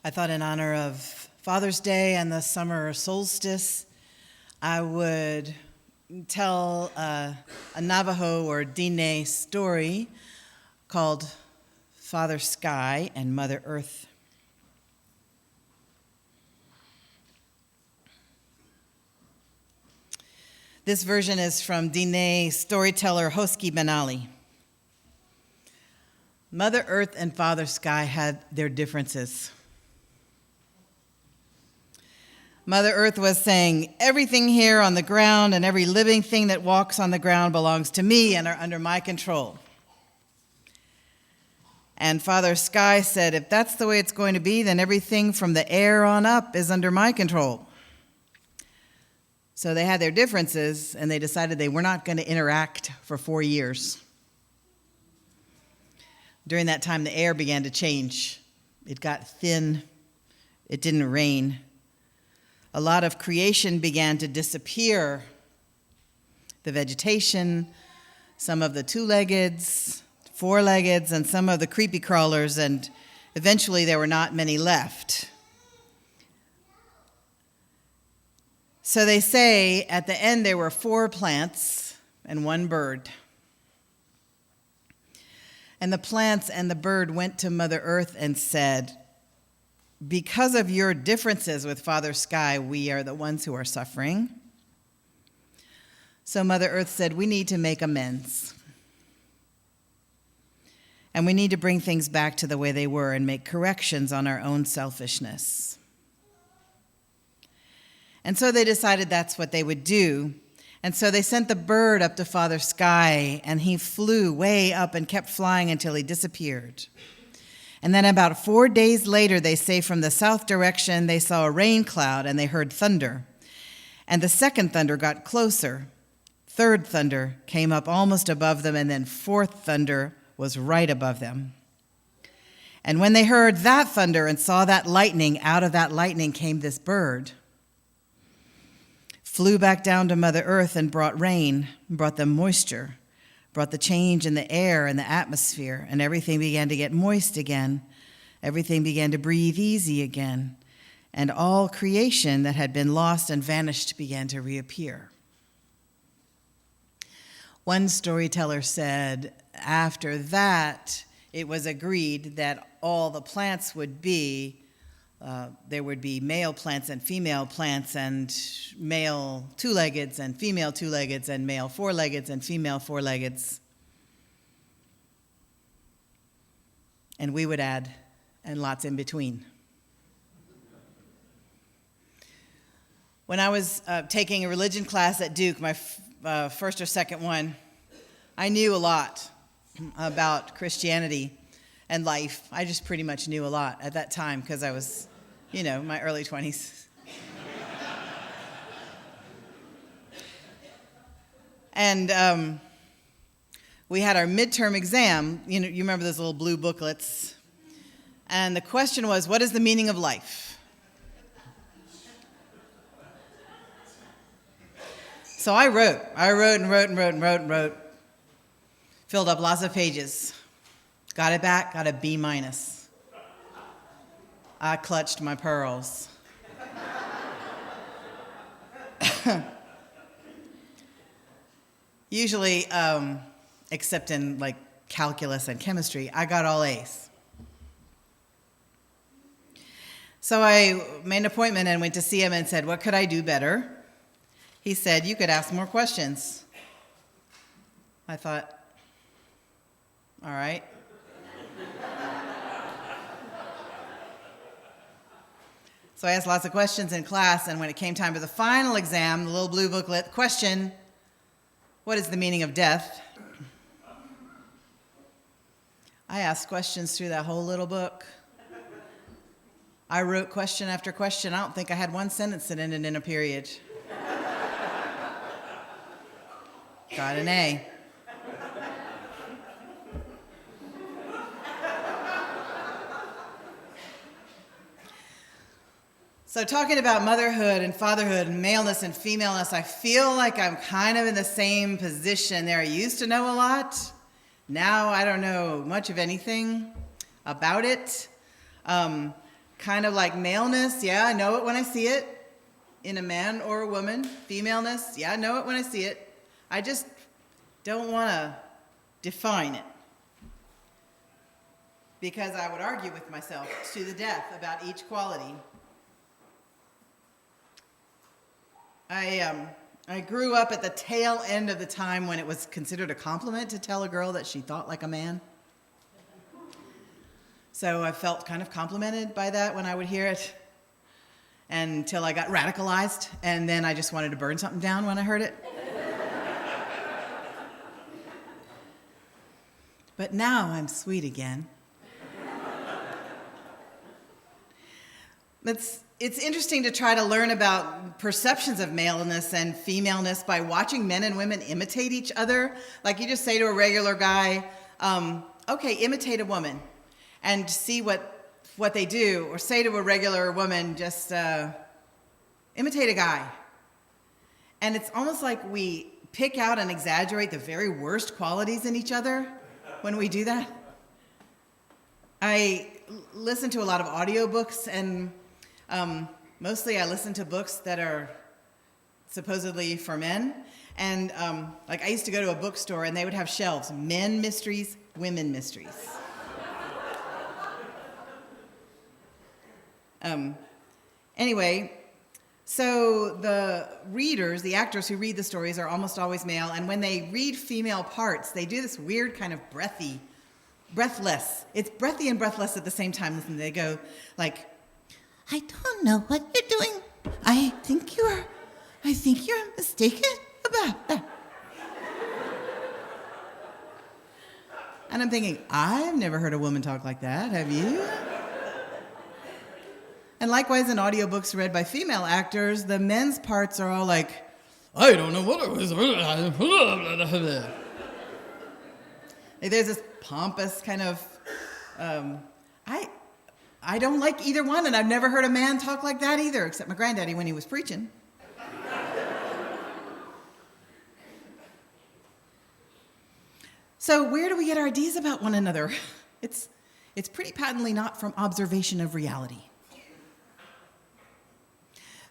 I thought in honor of Father's Day and the Summer Solstice, I would tell a Navajo or Diné story called Father Sky and Mother Earth. This version is from Diné storyteller Hosky Benali. Mother Earth and Father Sky had their differences. Mother Earth was saying, everything here on the ground and every living thing that walks on the ground belongs to me and are under my control. And Father Sky said, if that's the way it's going to be, then everything from the air on up is under my control. So they had their differences, and they decided they were not going to interact for 4 years. During that time, the air began to change. It got thin. It didn't rain. A lot of creation began to disappear. The vegetation, some of the two-leggeds, four-leggeds, and some of the creepy crawlers, and eventually there were not many left. So they say at the end there were 4 plants and 1 bird. And the plants and the bird went to Mother Earth and said, because of your differences with Father Sky, we are the ones who are suffering. So Mother Earth said, we need to make amends. And we need to bring things back to the way they were and make corrections on our own selfishness. And so they decided that's what they would do. And so they sent the bird up to Father Sky, and he flew way up and kept flying until he disappeared. And then about 4 days later, they say from the south direction, they saw a rain cloud and they heard thunder. And the second thunder got closer. Third thunder came up almost above them, and then fourth thunder was right above them. And when they heard that thunder and saw that lightning, out of that lightning came this bird. Flew back down to Mother Earth and brought rain, brought them moisture, brought the change in the air and the atmosphere, and everything began to get moist again. Everything began to breathe easy again, and all creation that had been lost and vanished began to reappear. One storyteller said, after that, it was agreed that all the plants would be there would be male plants and female plants, and male two-leggeds and female two-leggeds, and male four-leggeds and female four-leggeds. And we would add, and lots in between. When I was taking a religion class at Duke, my first or second one, I knew a lot about Christianity and life. I just pretty much knew a lot at that time because I was, in my early 20s. And we had our midterm exam. You remember those little blue booklets. And the question was, what is the meaning of life? So I wrote. Filled up lots of pages. Got it back, got a B-. I clutched my pearls. Usually, except in calculus and chemistry, I got all A's. So I made an appointment and went to see him and said, what could I do better? He said, you could ask more questions. I thought, all right. So I asked lots of questions in class, and when it came time for the final exam, the little blue booklet, question, what is the meaning of death? I asked questions through that whole little book. I wrote question after question. I don't think I had one sentence that ended in a period. Got an A. So talking about motherhood and fatherhood and maleness and femaleness, I feel like I'm kind of in the same position there. I used to know a lot. Now I don't know much of anything about it. kind of like maleness, yeah, I know it when I see it in a man or a woman. Femaleness, yeah, I know it when I see it. I just don't want to define it, because I would argue with myself to the death about each quality. I grew up at the tail end of the time when it was considered a compliment to tell a girl that she thought like a man. So I felt kind of complimented by that when I would hear it, until I got radicalized, and then I just wanted to burn something down when I heard it. But now I'm sweet again. It's interesting to try to learn about perceptions of maleness and femaleness by watching men and women imitate each other. Like, you just say to a regular guy, okay, imitate a woman, and see what they do. Or say to a regular woman, just imitate a guy. And it's almost like we pick out and exaggerate the very worst qualities in each other when we do that. I listen to a lot of audiobooks, and mostly I listen to books that are supposedly for men. And like, I used to go to a bookstore, and they would have shelves, men mysteries, women mysteries. Anyway, so the readers, the actors who read the stories, are almost always male, and when they read female parts, they do this weird kind of breathless. It's breathy and breathless at the same time. Listen, they go like, I don't know what you're doing. I think you're mistaken about that. And I'm thinking, I've never heard a woman talk like that, have you? And likewise, in audiobooks read by female actors, the men's parts are all like, I don't know what it was. There's this pompous kind of, I don't like either one, and I've never heard a man talk like that either, except my granddaddy when he was preaching. So where do we get our ideas about one another? It's pretty patently not from observation of reality.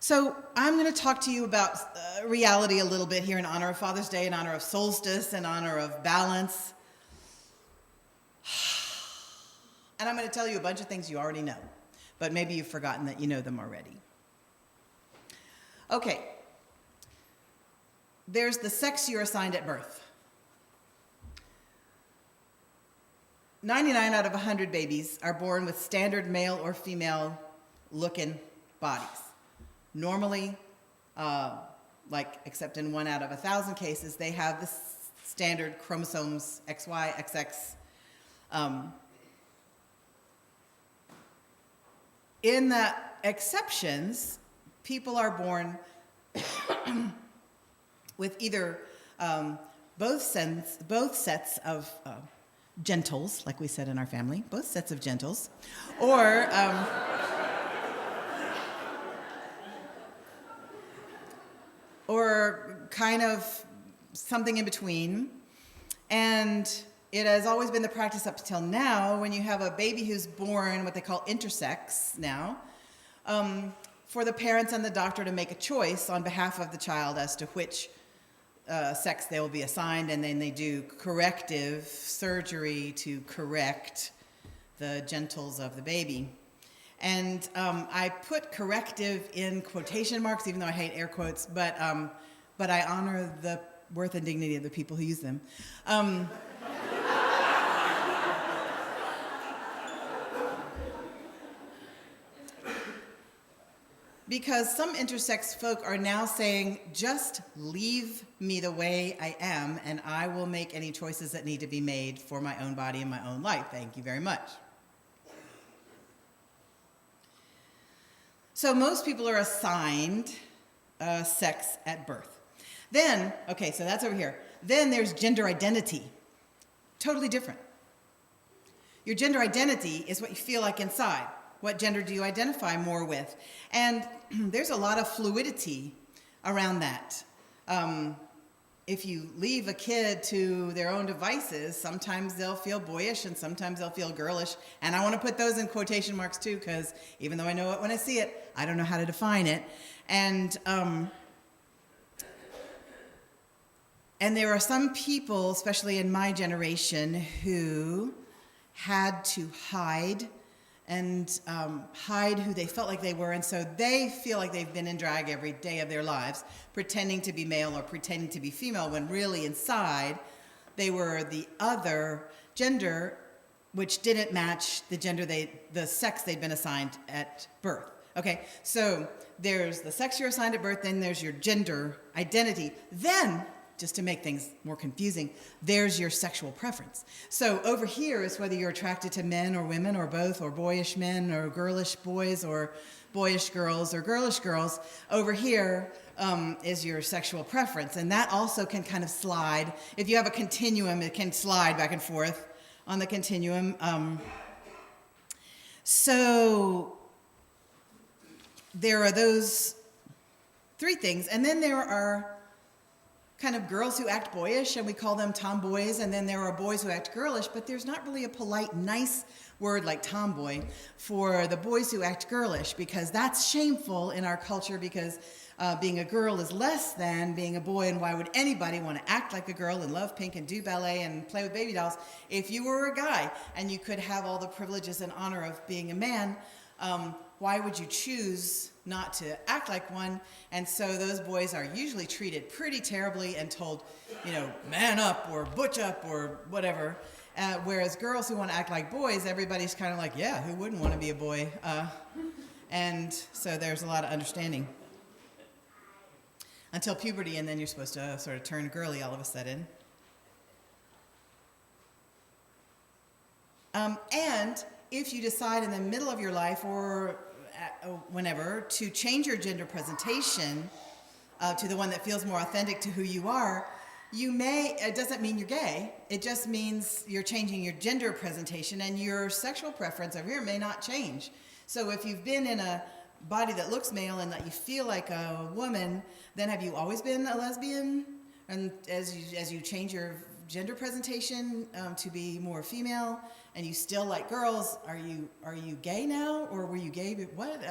So I'm going to talk to you about reality a little bit here in honor of Father's Day, in honor of solstice, in honor of balance. And I'm going to tell you a bunch of things you already know, but maybe you've forgotten that you know them already. Okay. There's the sex you're assigned at birth. 99 out of 100 babies are born with standard male or female looking bodies. Normally, except in 1 out of 1,000 cases, they have the standard chromosomes XY, XX. In the exceptions, people are born with either both sets of gentles, like we said in our family, both sets of gentles, or kind of something in between. And it has always been the practice up till now, when you have a baby who's born what they call intersex now, for the parents and the doctor to make a choice on behalf of the child as to which sex they will be assigned, and then they do corrective surgery to correct the genitals of the baby. And I put corrective in quotation marks, even though I hate air quotes, but I honor the worth and dignity of the people who use them. Because some intersex folk are now saying, just leave me the way I am, and I will make any choices that need to be made for my own body and my own life. Thank you very much. So most people are assigned sex at birth. Then, okay, so that's over here. Then there's gender identity. Totally different. Your gender identity is what you feel like inside. What gender do you identify more with? And there's a lot of fluidity around that. if you leave a kid to their own devices, sometimes they'll feel boyish and sometimes they'll feel girlish. And I want to put those in quotation marks too, because even though I know it when I see it, I don't know how to define it. And there are some people, especially in my generation, who had to hide hide who they felt like they were, and so they feel like they've been in drag every day of their lives, pretending to be male or pretending to be female, when really inside they were the other gender, which didn't match the sex they'd been assigned at birth. Okay, so there's the sex you're assigned at birth, then there's your gender identity. Then, just to make things more confusing, there's your sexual preference. So over here is whether you're attracted to men or women or both, or boyish men or girlish boys or boyish girls or girlish girls. Over here is your sexual preference. And that also can kind of slide. If you have a continuum, it can slide back and forth on the continuum. So there are those three things. And then there are kind of girls who act boyish, and we call them tomboys, and then there are boys who act girlish, but there's not really a polite, nice word like tomboy for the boys who act girlish, because that's shameful in our culture, because being a girl is less than being a boy, and why would anybody want to act like a girl and love pink and do ballet and play with baby dolls if you were a guy and you could have all the privileges and honor of being a man? Why would you choose not to act like one? And so those boys are usually treated pretty terribly and told, man up or butch up or whatever. Whereas girls who want to act like boys, everybody's kind of like, yeah, who wouldn't want to be a boy? And so there's a lot of understanding. Until puberty, and then you're supposed to sort of turn girly all of a sudden. And if you decide in the middle of your life or whenever to change your gender presentation to the one that feels more authentic to who you are, it doesn't mean you're gay. It just means you're changing your gender presentation, and your sexual preference over here may not change. So if you've been in a body that looks male and that you feel like a woman, then have you always been a lesbian? And as you change your gender presentation to be more female, and you still like girls, are you gay now, or were you gay? What?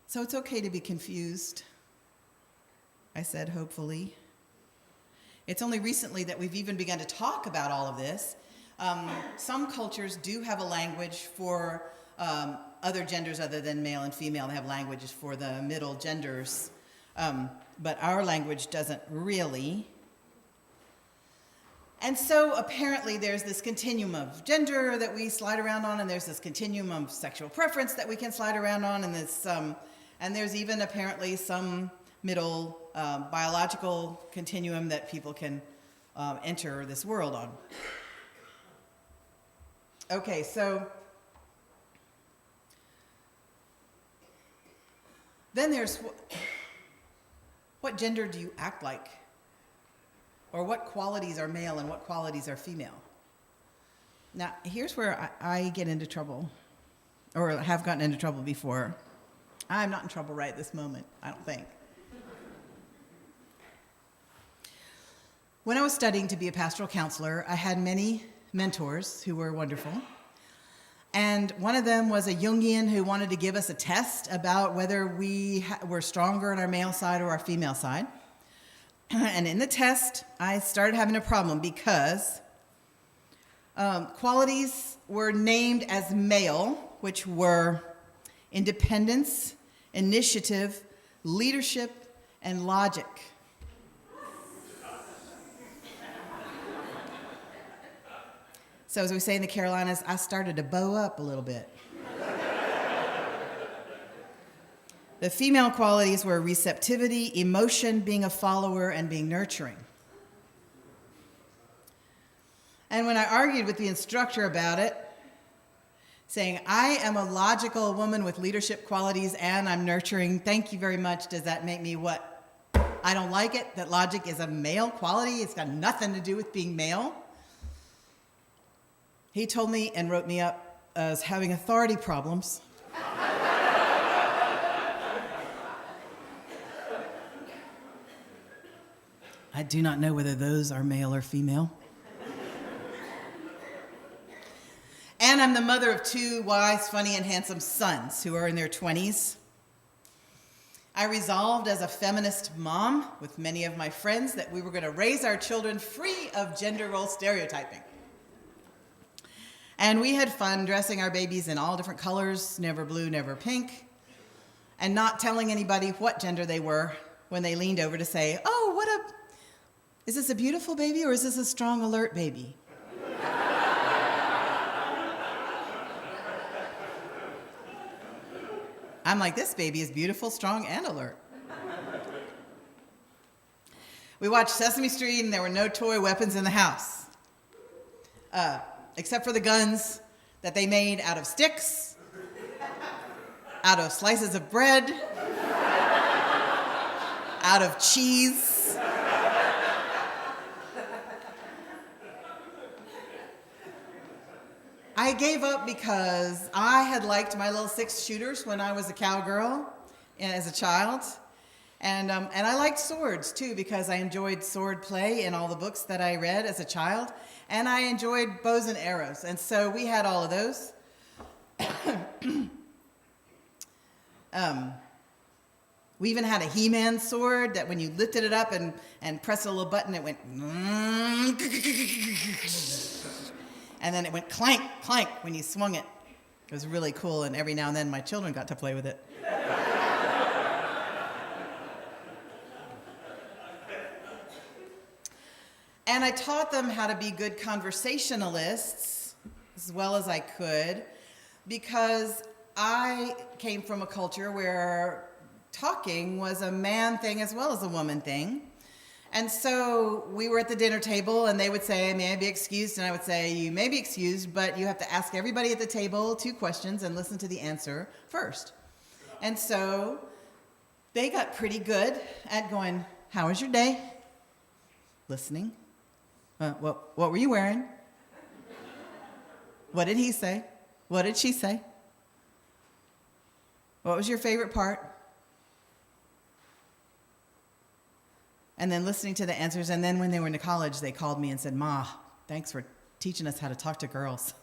So it's okay to be confused. I said, hopefully. It's only recently that we've even begun to talk about all of this. Some cultures do have a language for other genders other than male and female. They have languages for the middle genders. But our language doesn't really. And so apparently there's this continuum of gender that we slide around on, and there's this continuum of sexual preference that we can slide around on, and there's even apparently some middle biological continuum that people can enter this world on. Okay, so then there's what gender do you act like? Or what qualities are male and what qualities are female? Now, here's where I get into trouble, or have gotten into trouble before. I'm not in trouble right this moment, I don't think. When I was studying to be a pastoral counselor, I had many mentors who were wonderful. And one of them was a Jungian who wanted to give us a test about whether we were stronger on our male side or our female side. And in the test, I started having a problem because qualities were named as male, which were independence, initiative, leadership, and logic. So as we say in the Carolinas, I started to bow up a little bit. The female qualities were receptivity, emotion, being a follower, and being nurturing. And when I argued with the instructor about it, saying, I am a logical woman with leadership qualities and I'm nurturing, thank you very much, does that make me what? I don't like it, that logic is a male quality, it's got nothing to do with being male. He told me and wrote me up as having authority problems I do not know whether those are male or female. And I'm the mother of 2 wise, funny, and handsome sons who are in their 20s. I resolved as a feminist mom with many of my friends that we were going to raise our children free of gender role stereotyping. And we had fun dressing our babies in all different colors, never blue, never pink, and not telling anybody what gender they were when they leaned over to say, "Oh, is this a beautiful baby or is this a strong, alert baby?" I'm like, this baby is beautiful, strong, and alert. We watched Sesame Street, and there were no toy weapons in the house, except for the guns that they made out of sticks, out of slices of bread, out of cheese. I gave up because I had liked my little 6 shooters when I was a cowgirl as a child. And I liked swords, too, because I enjoyed sword play in all the books that I read as a child. And I enjoyed bows and arrows. And so we had all of those. We even had a He-Man sword that when you lifted it up and pressed a little button, it went... And then it went clank, clank when you swung it. It was really cool, and every now and then my children got to play with it. And I taught them how to be good conversationalists as well as I could, because I came from a culture where talking was a man thing as well as a woman thing. And so we were at the dinner table, and they would say, "May I be excused?" And I would say, "You may be excused, but you have to ask everybody at the table 2 questions and listen to the answer first." And so they got pretty good at going, "How was your day?" Listening. What were you wearing? What did he say? What did she say? What was your favorite part? And then listening to the answers. And then when they were in college, they called me and said, "Ma, thanks for teaching us how to talk to girls."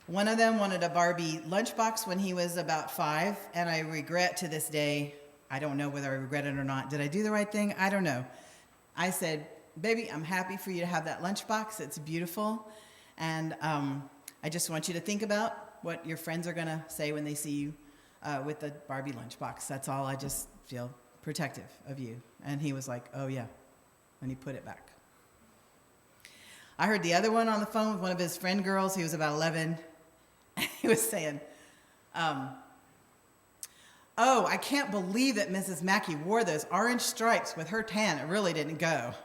One of them wanted a Barbie lunchbox when he was about 5, and I regret to this day, I don't know whether I regret it or not. Did I do the right thing? I don't know. I said, "Baby, I'm happy for you to have that lunchbox. It's beautiful. And I just want you to think about what your friends are going to say when they see you with the Barbie lunchbox. That's all. I just feel protective of you." And he was like, "Oh, yeah." And he put it back. I heard the other one on the phone with one of his friend girls. He was about 11. He was saying, "Oh, I can't believe that Mrs. Mackey wore those orange stripes with her tan. It really didn't go."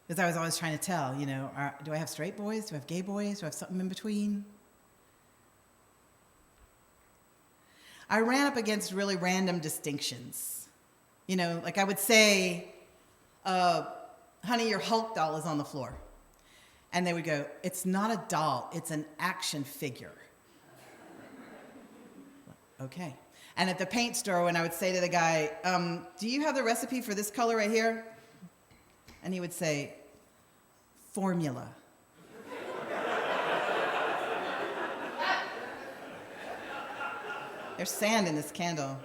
Because I was always trying to tell, do I have straight boys? Do I have gay boys? Do I have something in between? I ran up against really random distinctions. Like I would say, "Honey, your Hulk doll is on the floor." And they would go, "It's not a doll, it's an action figure." Okay. And at the paint store, when I would say to the guy, "Do you have the recipe for this color right here?" And he would say, "Formula." There's sand in this candle.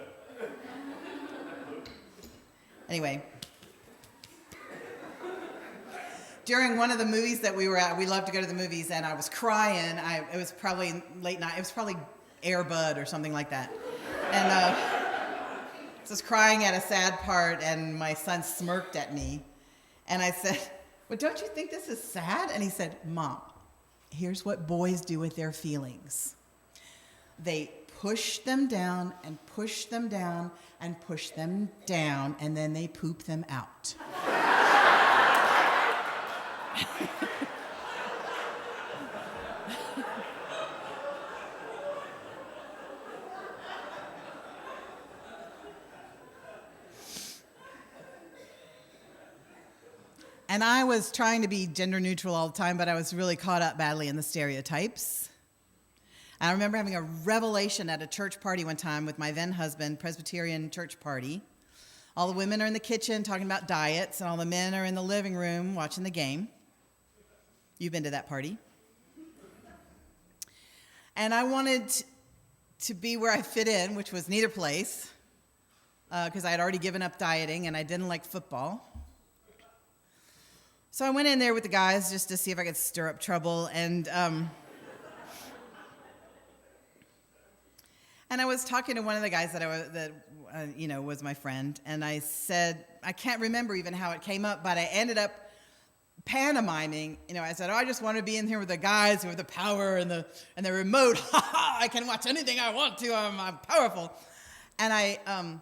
Anyway. During one of the movies that we were at, we loved to go to the movies, and I was crying. It was probably late night. It was probably Air Bud or something like that. And I was crying at a sad part, and my son smirked at me. And I said, "Well, don't you think this is sad?" And he said, "Mom, here's what boys do with their feelings. They push them down and push them down and push them down, and then they poop them out." And I was trying to be gender neutral all the time, but I was really caught up badly in the stereotypes. I remember having a revelation at a church party one time with my then husband, Presbyterian church party. All the women are in the kitchen talking about diets, and all the men are in the living room watching the game. You've been to that party. And I wanted to be where I fit in, which was neither place, because I had already given up dieting and I didn't like football. So I went in there with the guys just to see if I could stir up trouble, and I was talking to one of the guys that was my friend, and I said, I can't remember even how it came up, but I ended up pantomiming. I said, I just want to be in here with the guys who have the power and the remote. I can watch anything I want to. I'm powerful. And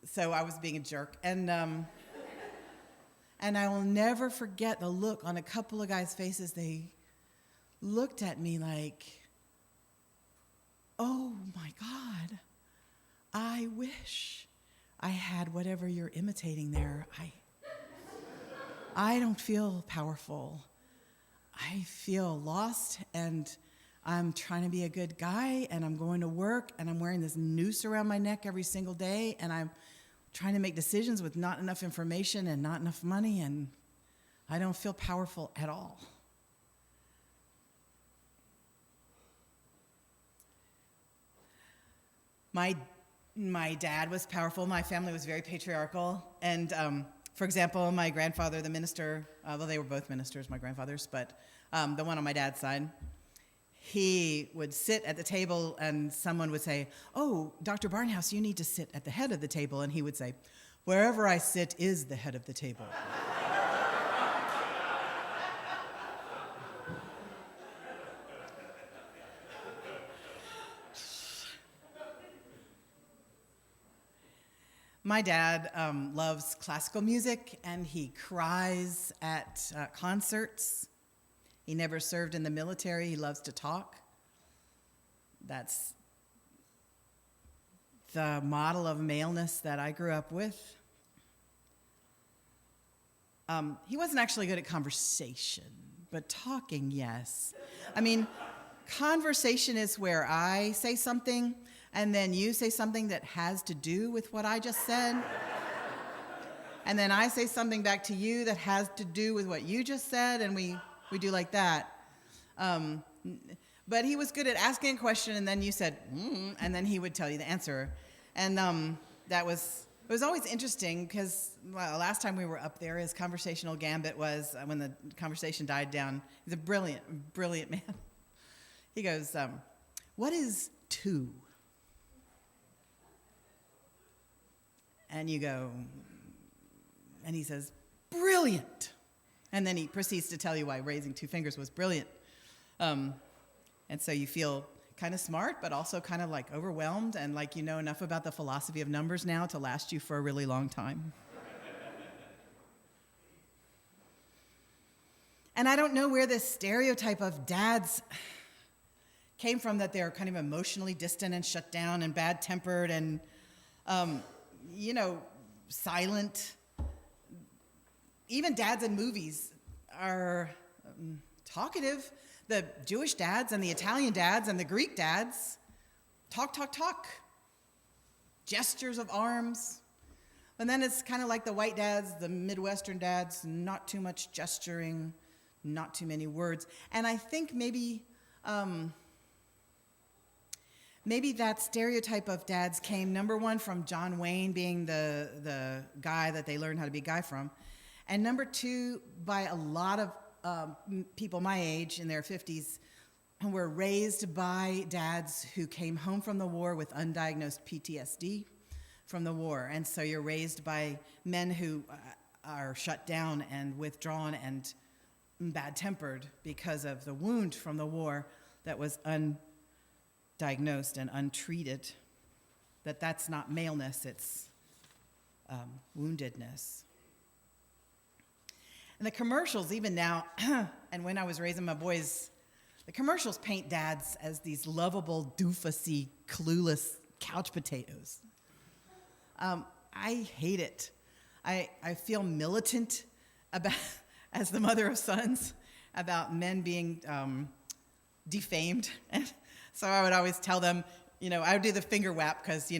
so I was being a jerk. And I will never forget the look on a couple of guys' faces. They looked at me like, oh my God, I wish I had whatever you're imitating there. I don't feel powerful. I feel lost, and I'm trying to be a good guy, and I'm going to work, and I'm wearing this noose around my neck every single day, and I'm trying to make decisions with not enough information and not enough money, and I don't feel powerful at all. My dad was powerful. My family was very patriarchal. And, for example, my grandfather, the minister, they were both ministers, my grandfathers, but the one on my dad's side, he would sit at the table and someone would say, oh, Dr. Barnhouse, you need to sit at the head of the table. And he would say, wherever I sit is the head of the table. My dad loves classical music, and he cries at concerts. He never served in the military. He loves to talk. That's the model of maleness that I grew up with. He wasn't actually good at conversation, but talking, yes. I mean, conversation is where I say something, and then you say something that has to do with what I just said. And then I say something back to you that has to do with what you just said, and we do like that. But he was good at asking a question, and then you said, and then he would tell you the answer. And it was always interesting because, last time we were up there, his conversational gambit was, when the conversation died down, he's a brilliant, brilliant man. He goes, what is 2? And you go, and he says, brilliant. And then he proceeds to tell you why raising 2 fingers was brilliant. And so you feel kind of smart, but also kind of like overwhelmed, and like you know enough about the philosophy of numbers now to last you for a really long time. And I don't know where this stereotype of dads came from, that they're kind of emotionally distant and shut down and bad-tempered and, silent. Even dads in movies are talkative. The Jewish dads and the Italian dads and the Greek dads talk. Gestures of arms. And then it's kind of like the white dads, the Midwestern dads, not too much gesturing, not too many words. And I think maybe that stereotype of dads came, number one, from John Wayne being the guy that they learned how to be a guy from, and number two, by a lot of people my age in their 50s who were raised by dads who came home from the war with undiagnosed PTSD from the war. And so you're raised by men who are shut down and withdrawn and bad-tempered because of the wound from the war that was undiagnosed and untreated. That's not maleness, it's woundedness. And the commercials, even now, and when I was raising my boys, the commercials paint dads as these lovable, doofusy, clueless couch potatoes. I hate it. I feel militant as the mother of sons about men being defamed. And so I would always tell them, I would do the finger whap because,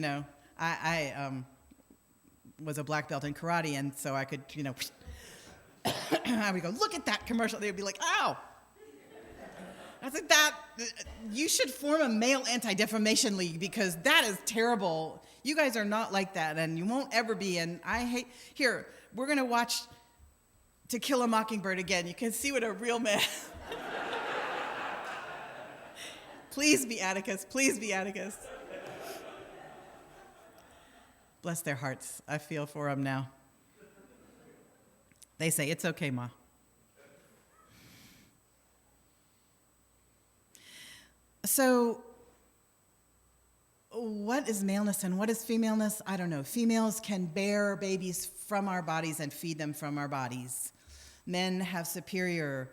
I was a black belt in karate, and so I could, I would go, look at that commercial. They would be like, ow. I said, you should form a male anti-defamation league because that is terrible. You guys are not like that, and you won't ever be. And here, we're going to watch To Kill a Mockingbird again. You can see what a real man. Please be Atticus. Please be Atticus. Bless their hearts. I feel for them now. They say, it's okay, Ma. So, what is maleness and what is femaleness? I don't know. Females can bear babies from our bodies and feed them from our bodies. Men have superior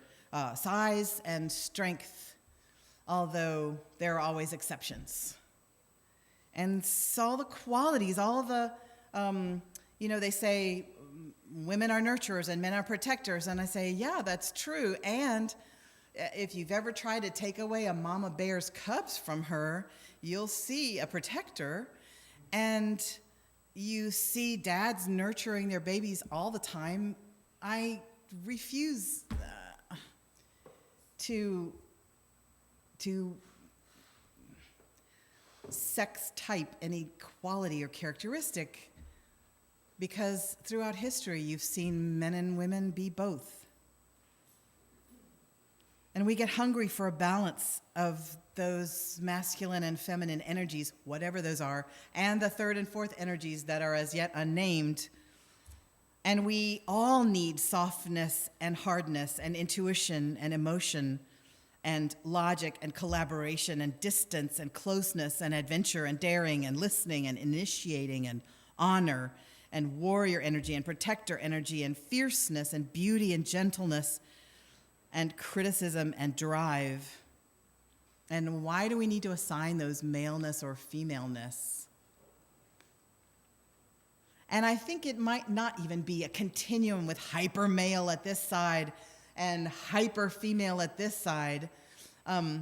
size and strength, although there are always exceptions. And so all the qualities, all the, they say women are nurturers and men are protectors. And I say, yeah, that's true. And if you've ever tried to take away a mama bear's cubs from her, you'll see a protector. And you see dads nurturing their babies all the time. I refuse to sex type any quality or characteristic, because throughout history you've seen men and women be both. And we get hungry for a balance of those masculine and feminine energies, whatever those are, and the third and fourth energies that are as yet unnamed. And we all need softness and hardness and intuition and emotion and logic and collaboration and distance and closeness and adventure and daring and listening and initiating and honor and warrior energy and protector energy and fierceness and beauty and gentleness and criticism and drive. And why do we need to assign those maleness or femaleness? And I think it might not even be a continuum with hyper male at this side and hyper female at this side. I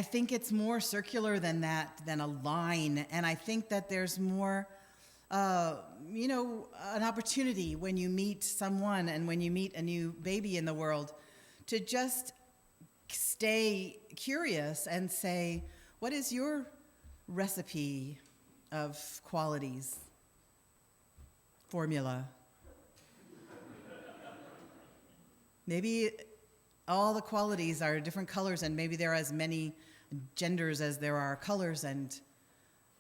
think it's more circular than that, than a line. And I think that there's more, an opportunity when you meet someone and when you meet a new baby in the world to just stay curious and say, what is your recipe of qualities, formula? Maybe all the qualities are different colors, and maybe there are as many genders as there are colors, and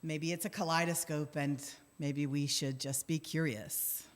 maybe it's a kaleidoscope, and maybe we should just be curious.